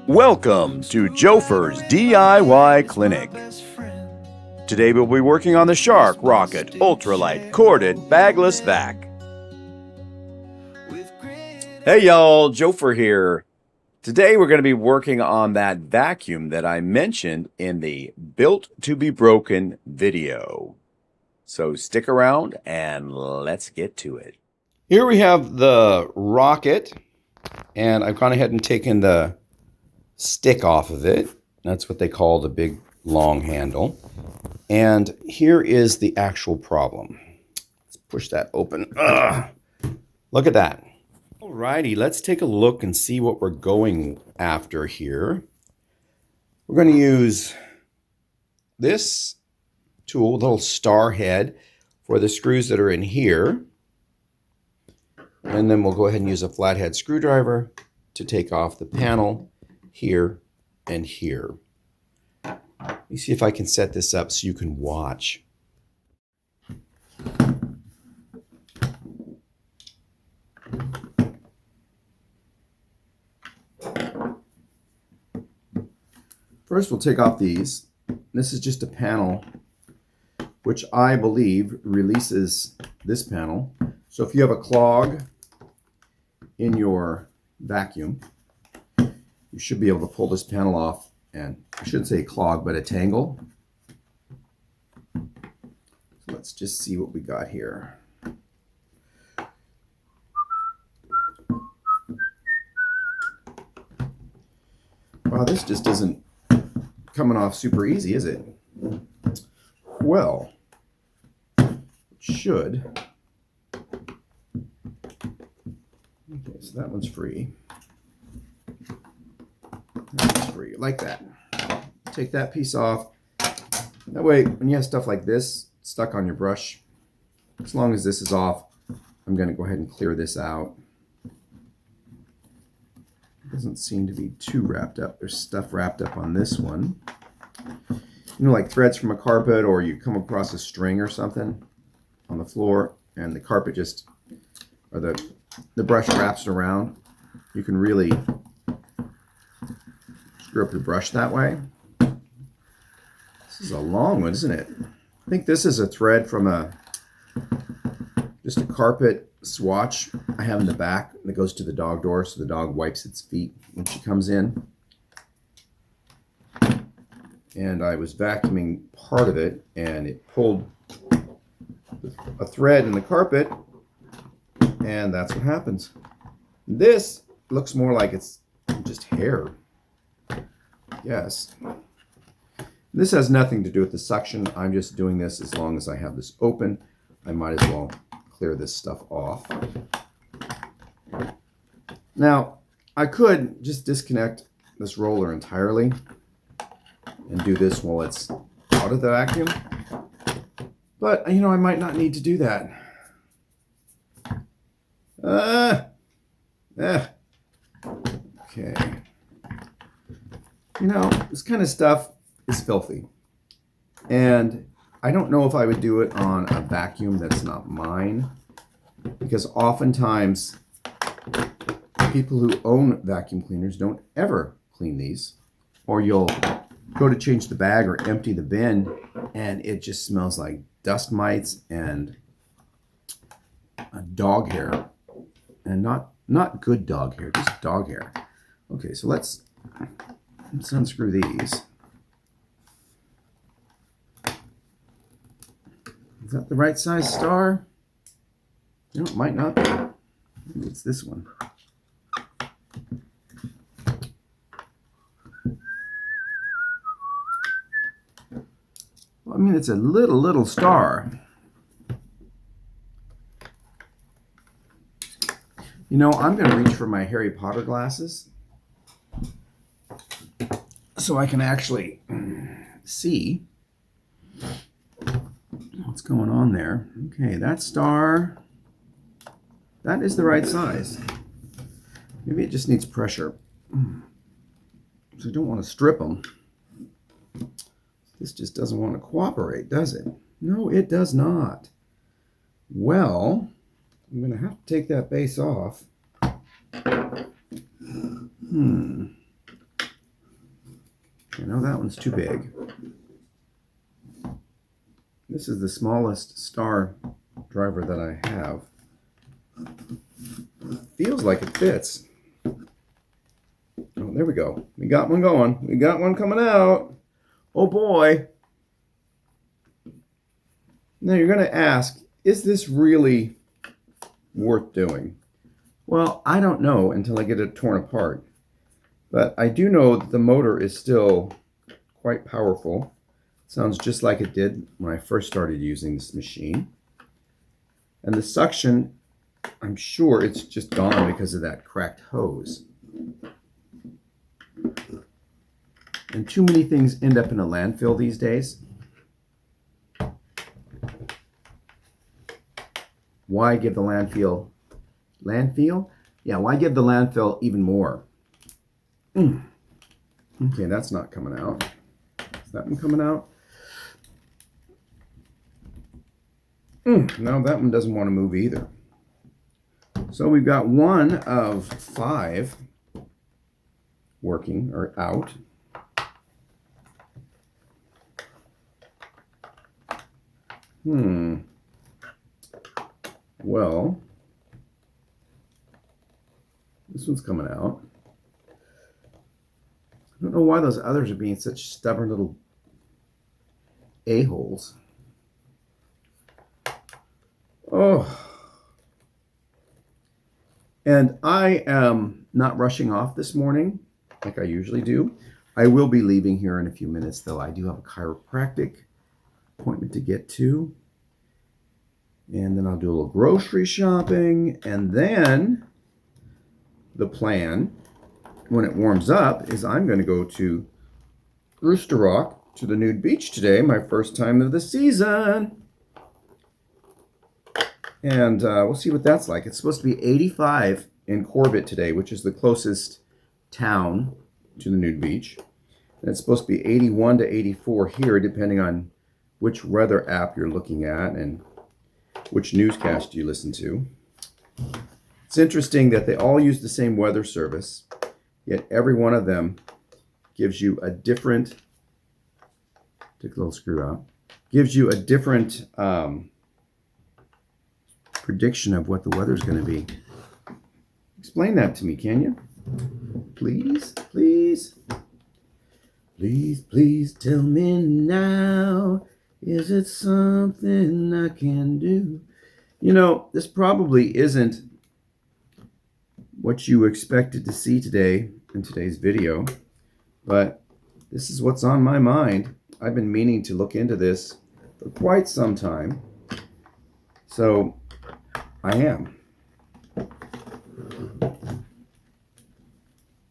Welcome to Joefer's D.I.Y. Clinic. Today we'll be working on the Shark Rocket Ultralight Corded Bagless Vac. Hey y'all, Joefer here. Today we're going to be working on that vacuum that I mentioned in the Built to be Broken video. So stick around and let's get to it. Here we have the rocket, and I've gone ahead and taken the stick off of it. That's what they call the big long handle. And here is the actual problem. Let's push that open. Look at that. Alrighty, let's take a look and see what we're going after here. We're going to use this tool, little star head, for the screws that are in here. And then we'll go ahead and use a flathead screwdriver to take off the panel here and here. Let me see if I can set this up so you can watch. First, we'll take off these. This is just a panel, which I believe releases this panel. So if you have a clog in your vacuum, you should be able to pull this panel off, and I shouldn't say clog, but a tangle. So let's just see what we got here. Wow, this just isn't coming off super easy, is it? Well, it should. Okay, so that one's free. That's free, like that. Take that piece off. That way, when you have stuff like this stuck on your brush, as long as this is off, I'm going to go ahead and clear this out. It doesn't seem to be too wrapped up. There's stuff wrapped up on this one. You know, like threads from a carpet, or you come across a string or something on the floor, and the carpet just, or the brush wraps around. You can really screw up your brush that way. This is a long one, isn't it? I think this is a thread from just a carpet swatch I have in the back that goes to the dog door, so the dog wipes its feet when she comes in. And I was vacuuming part of it, and it pulled a thread in the carpet, and that's what happens. This looks more like it's just hair. Yes. This has nothing to do with the suction. I'm just doing this as long as I have this open. I might as well clear this stuff off. Now, I could just disconnect this roller entirely and do this while it's out of the vacuum. But, you know, I might not need to do that. Okay. You know, this kind of stuff is filthy. And I don't know if I would do it on a vacuum that's not mine, because oftentimes people who own vacuum cleaners don't ever clean these, or you'll go to change the bag or empty the bin and it just smells like dust mites and dog hair, and not good dog hair, just dog hair. Okay, so let's unscrew these. Is that the right size star? You know, it might not be. Maybe it's this one. Well, I mean, it's a little star. You know, I'm going to reach for my Harry Potter glasses so I can actually see what's going on there. Okay, that star, that is the right size. Maybe it just needs pressure. So I don't want to strip them. This just doesn't want to cooperate, does it? No, it does not. Well, I'm going to have to take that base off. You know, that one's too big. This is the smallest star driver that I have. Feels like it fits. Oh, there we go. We got one going. We got one coming out. Oh boy. Now you're going to ask, is this really worth doing? Well, I don't know until I get it torn apart. But I do know that the motor is still quite powerful. Sounds just like it did when I first started using this machine. And the suction, I'm sure it's just gone because of that cracked hose. And too many things end up in a landfill these days. Why give the landfill? Yeah, why give the landfill even more? Okay, that's not coming out. Is that one coming out? No, that one doesn't want to move either. So we've got one of 5 working or out. Well, this one's coming out. I don't know why those others are being such stubborn little a-holes. Oh. And I am not rushing off this morning like I usually do. I will be leaving here in a few minutes, though. I do have a chiropractic appointment to get to. And then I'll do a little grocery shopping. And then the plan, when it warms up, is I'm going to go to Rooster Rock to the nude beach today, my first time of the season. And we'll see what that's like. It's supposed to be 85 in Corbett today, which is the closest town to the nude beach. And it's supposed to be 81 to 84 here, depending on which weather app you're looking at and which newscast you listen to. It's interesting that they all use the same weather service, yet every one of them gives you a different, take a little screw out, gives you a different prediction of what the weather's going to be. Explain that to me, can you? Please, please. Please, please tell me now. Is it something I can do? You know, this probably isn't what you expected to see today in today's video, but this is what's on my mind. I've been meaning to look into this for quite some time. So I am.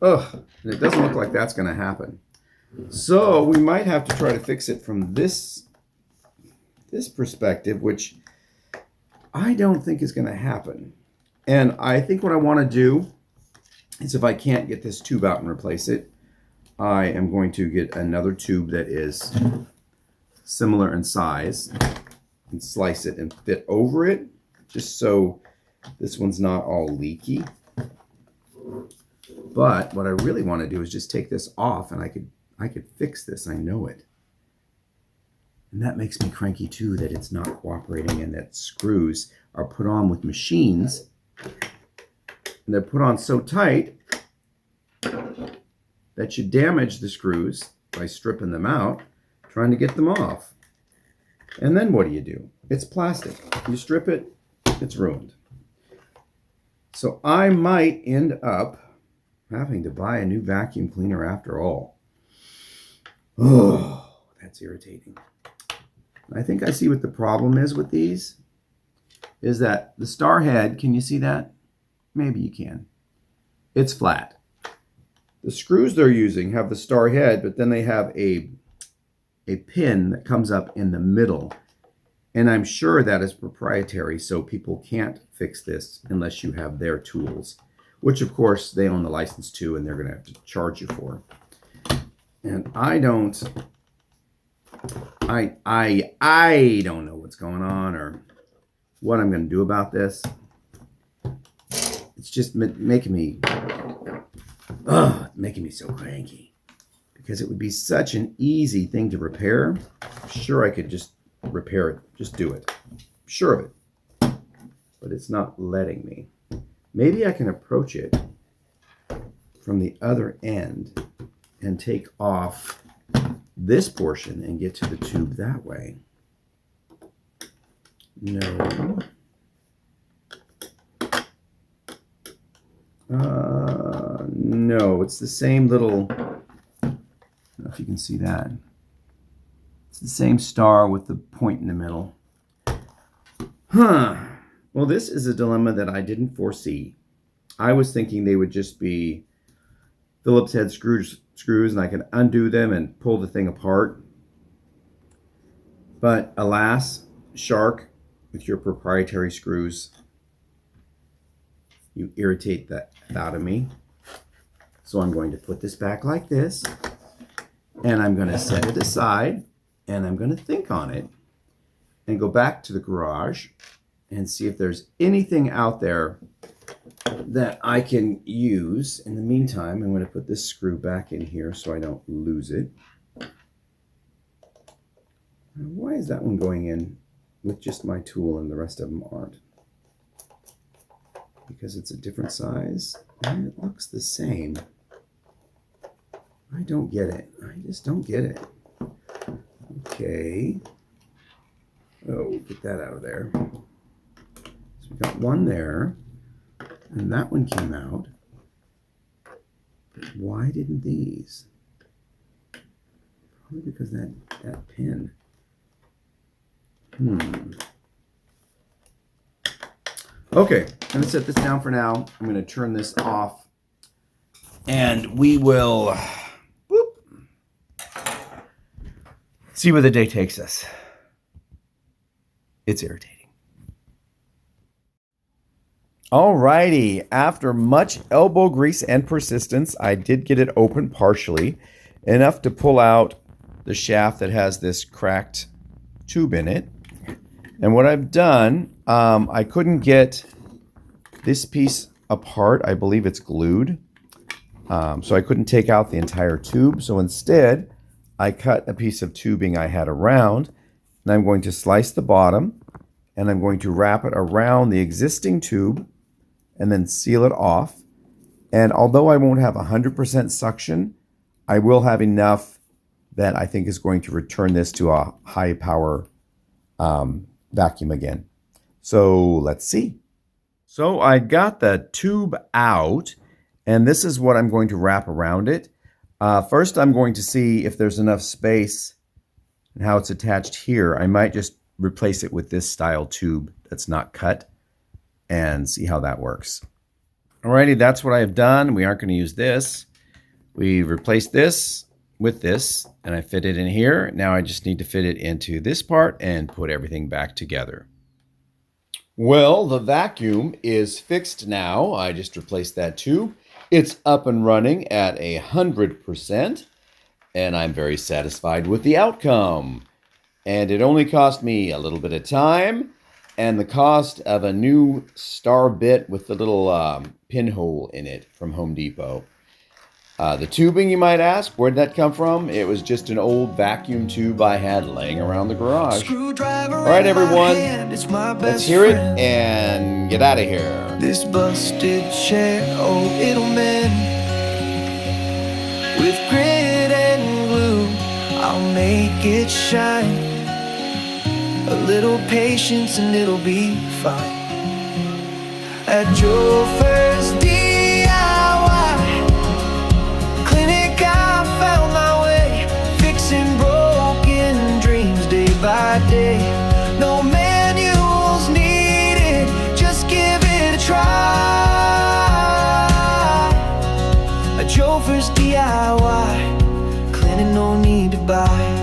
Ugh, and it doesn't look like that's going to happen. So we might have to try to fix it from this perspective, which I don't think is going to happen. And I think what I want to do is, if I can't get this tube out and replace it, I am going to get another tube that is similar in size and slice it and fit over it, just so this one's not all leaky. But what I really want to do is just take this off, and I could fix this. I know it. And that makes me cranky too, that it's not cooperating and that screws are put on with machines. And they're put on so tight that you damage the screws by stripping them out, trying to get them off. And then what do? It's plastic. You strip it, it's ruined. So I might end up having to buy a new vacuum cleaner after all. Oh, that's irritating. I think I see what the problem is with these, is that the star head, can you see that? Maybe you can. It's flat. The screws they're using have the star head, but then they have a pin that comes up in the middle. And I'm sure that is proprietary, so people can't fix this unless you have their tools, which of course they own the license to, and they're going to have to charge you for. And I don't know what's going on or what I'm going to do about this. It's just making me so cranky because it would be such an easy thing to repair. I'm sure I could just repair it, just do it. I'm sure of it. But it's not letting me. Maybe I can approach it from the other end and take off this portion and get to the tube that way. No. No, it's the same little, I don't know if you can see that. It's the same star with the point in the middle. Huh. Well, this is a dilemma that I didn't foresee. I was thinking they would just be Phillips head screws and I could undo them and pull the thing apart. But alas, Shark, with your proprietary screws, you irritate that out of me. So I'm going to put this back like this, and I'm going to set it aside, and I'm going to think on it, and go back to the garage and see if there's anything out there that I can use. In the meantime, I'm going to put this screw back in here so I don't lose it. Why is that one going in with just my tool and the rest of them aren't? Because it's a different size and it looks the same. I don't get it. I just don't get it. Okay. Oh, get that out of there. So we got one there, and that one came out. But why didn't these? Probably because that pin. Okay, I'm going to set this down for now. I'm going to turn this off, and we will see where the day takes us. It's irritating. Alrighty, after much elbow grease and persistence, I did get it open partially, enough to pull out the shaft that has this cracked tube in it. And what I've done, I couldn't get this piece apart. I believe it's glued. So I couldn't take out the entire tube. So instead, I cut a piece of tubing I had around, and I'm going to slice the bottom, and I'm going to wrap it around the existing tube and then seal it off. And although I won't have 100% suction, I will have enough that I think is going to return this to a high power vacuum again. So let's see. So I got the tube out, and this is what I'm going to wrap around it. First, I'm going to see if there's enough space and how it's attached here. I might just replace it with this style tube that's not cut and see how that works. Alrighty, that's what I have done. We aren't going to use this. We replaced this with this, and I fit it in here. Now I just need to fit it into this part and put everything back together. Well, the vacuum is fixed now. I just replaced that tube. It's up and running at 100%, and I'm very satisfied with the outcome. And it only cost me a little bit of time and the cost of a new star bit with the little pinhole in it from Home Depot. The tubing, you might ask, where'd that come from? It was just an old vacuum tube I had laying around the garage. All right, everyone, let's hear it and get out of here. This busted chair, oh, it'll mend. With grit and glue, I'll make it shine. A little patience and it'll be fine. At Joefer's D.I.Y. clinic, I found my way, fixing broken dreams day by day. No manuals needed, just give it a try. A Joefer's D.I.Y. clinic, no need to buy.